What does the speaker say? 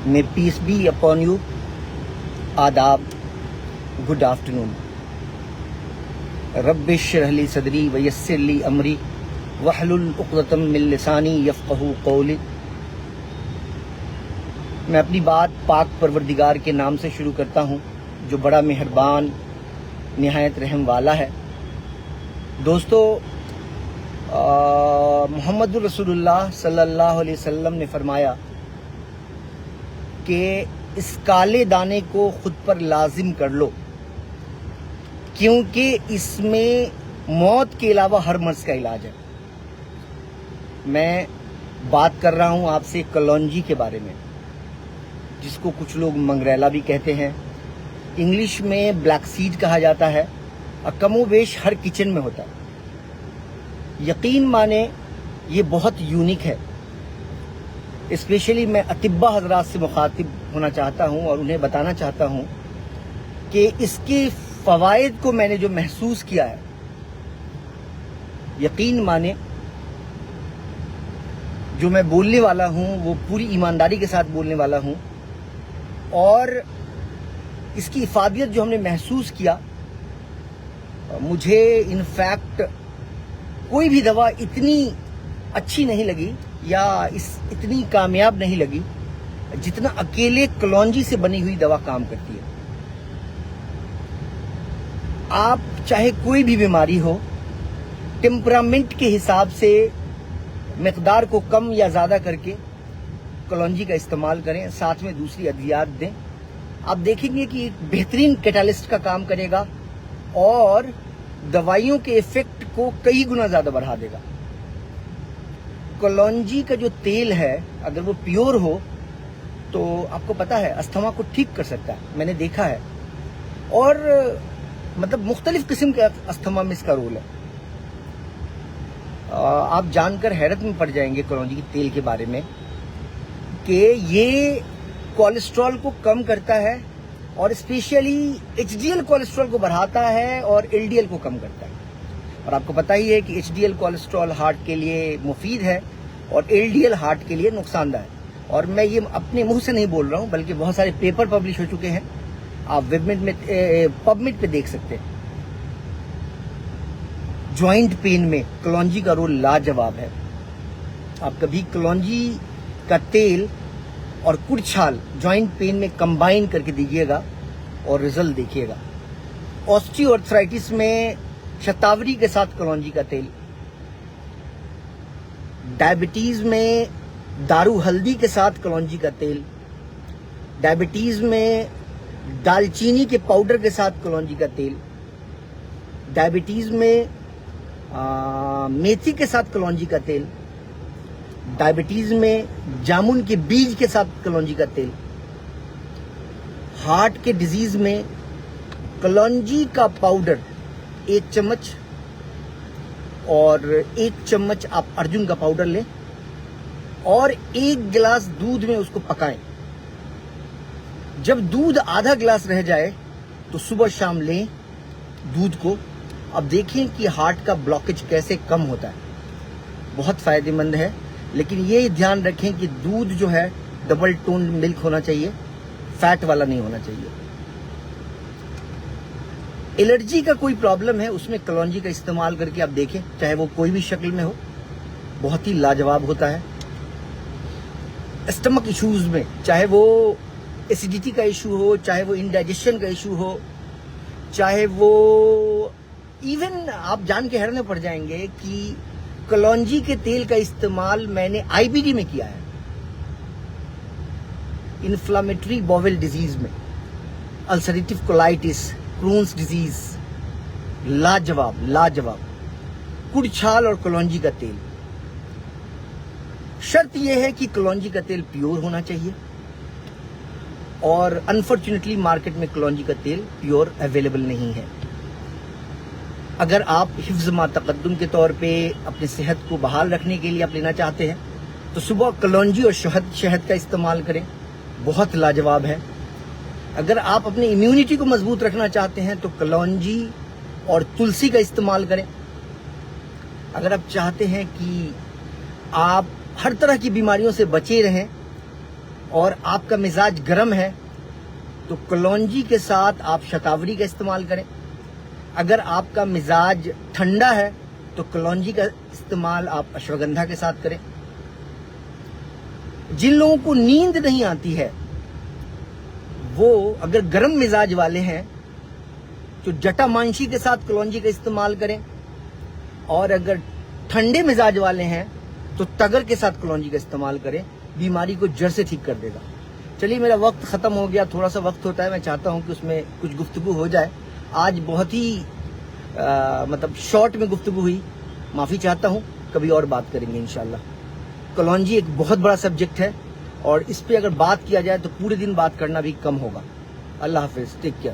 May peace be upon you. Adab. Good afternoon. Rabbi shrah li sadri wa yassir li amri wahlul uqdatam min lisani yafqahu qawli. मैं अपनी बात पाक परवरदिगार के नाम से शुरू करता हूँ जो बड़ा मेहरबान निहायत रहम वाला है। दोस्तों, मुहम्मदुर रसूलुल्लाह सल्लल्लाहु अलैहि वसल्लम ने फरमाया कि इस काले दाने को खुद पर लाजिम कर लो, क्योंकि इसमें मौत के अलावा हर मर्ज का इलाज है। मैं बात कर रहा हूँ आपसे कलौंजी के बारे में, जिसको कुछ लोग मंगरेला भी कहते हैं, इंग्लिश में ब्लैक सीड कहा जाता है और कमोबेश हर किचन में होता है। यकीन माने ये बहुत यूनिक है। स्पेशली मैं अतिब्बा हजरात से मुखातिब होना चाहता हूँ और उन्हें बताना चाहता हूँ कि इसके फ़वाइद को मैंने जो महसूस किया है, यकीन माने जो मैं बोलने वाला हूँ वो पूरी ईमानदारी के साथ बोलने वाला हूँ। और इसकी इफादियत जो हमने महसूस किया, मुझे इनफैक्ट कोई भी दवा इतनी अच्छी नहीं लगी या इतनी कामयाब नहीं लगी जितना अकेले कलौंजी से बनी हुई दवा काम करती है। आप चाहे कोई भी बीमारी हो, टेम्परामेंट के हिसाब से मिकदार को कम या ज़्यादा करके कलौंजी का इस्तेमाल करें, साथ में दूसरी अद्वियात दें। आप देखेंगे कि एक बेहतरीन कैटालिस्ट का काम करेगा और दवाइयों के इफेक्ट को कई गुना ज़्यादा बढ़ा देगा। कलौंजी का जो तेल है, अगर वो प्योर हो तो आपको पता है अस्थमा को ठीक कर सकता है, मैंने देखा है। और मतलब मुख्तलिफ किस्म के अस्थमा में इसका रोल है। आप जानकर हैरत में पड़ जाएंगे कलौंजी के तेल के बारे में कि ये कोलेस्ट्रॉल को कम करता है और स्पेशली एचडीएल कोलेस्ट्रॉल को बढ़ाता है और एलडीएल को कम करता है। और आपको पता ही है कि एचडीएल कोलेस्ट्रॉल हार्ट के लिए मुफीद है और एलडीएल हार्ट के लिए नुकसानदायक है। और मैं ये अपने मुंह से नहीं बोल रहा हूँ, बल्कि बहुत सारे पेपर पब्लिश हो चुके हैं, आप पबमिट पे देख सकते हैं। जॉइंट पेन में कलौंजी का रोल लाजवाब है। आप कभी कलौंजी का तेल और कुड़छाल जॉइंट पेन में कंबाइन करके दीजिएगा और रिजल्ट देखिएगा। ऑस्टियोआर्थराइटिस में शतावरी के साथ कलौंजी का तेल, डायबिटीज में दारू हल्दी के साथ कलौंजी का तेल, डायबिटीज में दालचीनी के पाउडर के साथ कलौंजी का तेल, डायबिटीज में मेथी के साथ कलौंजी का तेल, डायबिटीज में जामुन के बीज के साथ कलौंजी का तेल, हार्ट के डिजीज में कलौंजी का पाउडर 1 चम्मच और 1 चम्मच आप अर्जुन का पाउडर लें और 1 गिलास दूध में उसको पकाएं। जब दूध आधा गिलास रह जाए तो सुबह शाम लें दूध को। अब देखें कि हार्ट का ब्लॉकेज कैसे कम होता है। बहुत फायदेमंद है, लेकिन ये ध्यान रखें कि दूध जो है डबल टोन मिल्क होना चाहिए, फैट वाला नहीं होना चाहिए। एलर्जी का कोई प्रॉब्लम है, उसमें कलौंजी का इस्तेमाल करके आप देखें, चाहे वो कोई भी शक्ल में हो, बहुत ही लाजवाब होता है। स्टमक इश्यूज में, चाहे वो एसिडिटी का इशू हो, चाहे वो इंडाइजेशन का इशू हो, चाहे वो इवन आप जान के हैरान पड़ जाएंगे कि कलौंजी के तेल का इस्तेमाल मैंने आईबीडी में किया है, इन्फ्लामेटरी बॉवेल डिजीज में, अल्सरेटिव कोलाइटिस, क्रोन्स डिजीज। लाजवाब लाजवाब कुड़छाल और कलौंजी का तेल। शर्त यह है कि कलौंजी का तेल प्योर होना चाहिए और अनफॉर्चुनेटली मार्केट में कलौंजी का तेल प्योर अवेलेबल नहीं है। अगर आप हिफ्ज़ मा तक़द्दुम के तौर पे अपनी सेहत को बहाल रखने के लिए आप लेना चाहते हैं तो सुबह कलौंजी और शहद का इस्तेमाल करें, बहुत लाजवाब है। अगर आप अपनी इम्यूनिटी को मजबूत रखना चाहते हैं तो कलौंजी और तुलसी का इस्तेमाल करें। अगर आप चाहते हैं कि आप हर तरह की बीमारियों से बचे रहें اور آپ کا مزاج گرم ہے تو کلونجی کے ساتھ آپ شتاوری کا استعمال کریں. اگر آپ کا مزاج ٹھنڈا ہے تو کلونجی کا استعمال آپ اشوگندھا کے ساتھ کریں. جن لوگوں کو نیند نہیں آتی ہے وہ اگر گرم مزاج والے ہیں تو جٹا مانشی کے ساتھ کلونجی کا استعمال کریں، اور اگر ٹھنڈے مزاج والے ہیں تو تگر کے ساتھ کلونجی کا استعمال کریں. بیماری کو جڑ سے ٹھیک کر دے گا. چلیے میرا وقت ختم ہو گیا، تھوڑا سا وقت ہوتا ہے، میں چاہتا ہوں کہ اس میں کچھ گفتگو ہو جائے. آج بہت ہی مطلب شارٹ میں گفتگو ہوئی، معافی چاہتا ہوں، کبھی اور بات کریں گے انشاءاللہ. کلونجی ایک بہت بڑا سبجیکٹ ہے اور اس پہ اگر بات کیا جائے تو پورے دن بات کرنا بھی کم ہوگا. اللہ حافظ، ٹیک کیئر.